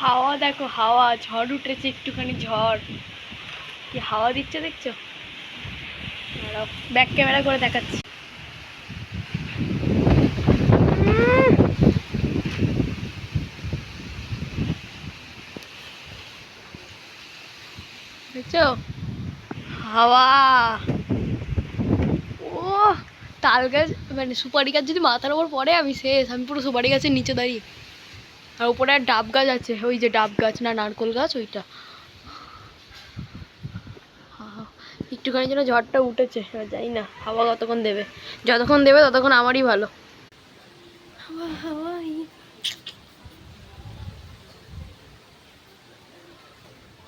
হাওয়া দেখো, হাওয়া ঝড় উঠেছে, একটুখানি ঝড়, কি হাওয়া দিচ্ছে দেখছো। ব্যাক ক্যামেরা করে দেখাচ্ছি। দেখছো হাওয়া। ও তাল গাছ মানে সুপারি গাছ যদি মাথার উপর পড়ে আমি শেষ, আমি পুরো সুপারি গাছের নিচে দাঁড়িয়ে। আর উপরে আর ডাব গাছ আছে, ওই যে ডাব গাছ না নারকোল গাছ ওইটা। একটুখানি যেন ঝড়টা উঠেছে, যাই না হাওয়া কতক্ষণ দেবে, যতক্ষণ দেবে ততক্ষণ আমারই ভালো। হাওয়া হাওয়াই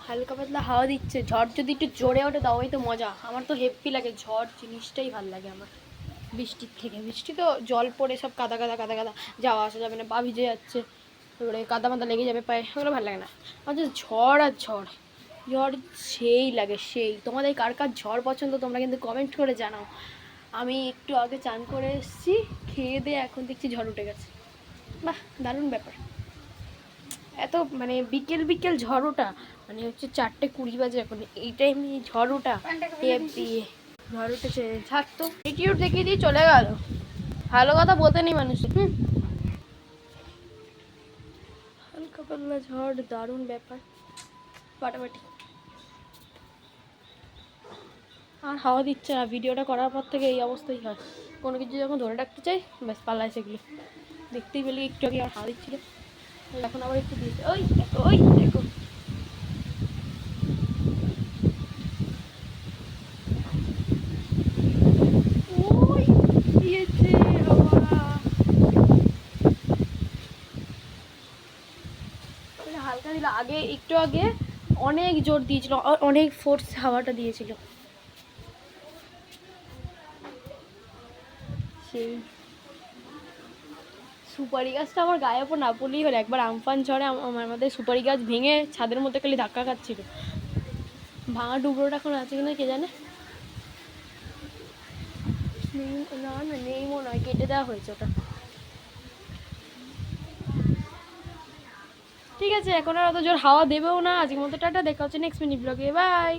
হালকা পাতলা হাওয়া দিচ্ছে, ঝড় যদি একটু জোরে ওঠে তাওই তো মজা। আমার তো হেভি লাগে ঝড়, জিনিসটাই ভাল লাগে আমার বৃষ্টির থেকে। বৃষ্টি তো জল পড়ে সব কাদা কাদা কাদা কাদা, যাওয়া আসা যাবে না, পা ভিজে যাচ্ছে, এবারে কাদা মাদা লেগে যাবে পায়ে, ওগুলো ভালো লাগে না। আমার যে ঝড় আর ঝড়, ঝড় সেই লাগে সেই। তোমাদের কার কার ঝড় পছন্দ তোমরা কিন্তু কমেন্ট করে জানাও। আমি একটু আগে চান করে এসেছি, খেয়ে দিয়ে এখন দেখছি ঝড় উঠে গেছে। বাহ, দারুণ ব্যাপার। এত মানে বিকেল বিকেল ঝড় ওঠা, মানে হচ্ছে 4:20 বাজে এখন, এই টাইমে ঝড় ওঠা দিয়ে ঝড় উঠেছে। ছাড়তো ইউটিউব দেখিয়ে দিয়ে চলে গেল, ভালো কথা বলতে নেই মানুষের। হালকা পাতলা ঝড়, দারুণ ব্যাপার, ফাটাফাটি। আর হাওয়া দিচ্ছে না, ভিডিওটা করার পর থেকে এই অবস্থাই হয়। কোনো কিছু যখন ধরে রাখতে চাই ব্যাস পাল্লায় সেগুলো। দেখতেই পেলে একটু আগে আর হাওয়া দিচ্ছিল, এখন আবার একটু দিয়েছে। ওই দেখো, ওই দেখো। ওই দিয়েছে হাওয়া, হালকা দিল। আগে একটু আগে অনেক জোর দিয়েছিল, অনেক ফোর্স হাওয়াটা দিয়েছিল। সেই সুপারি গাছটা আমার গায়ে ওপর না পড়লেই হলো। একবার আমফান ঝড়ে আমাদের সুপারি গাছ ভেঙে ছাদের মধ্যে খালি ধাক্কা খাচ্ছিল। ভাঙা ডুবরোটা এখন আছে কিনা কে জানে। না না নেই মনে হয়, কেটে দেওয়া হয়েছে ওটা। ঠিক আছে, এখন আর অত জোর হাওয়া দেবেও না। আজকের মতো টাটা, দেখা হচ্ছে নেক্সট মিনি ব্লগে, বাই।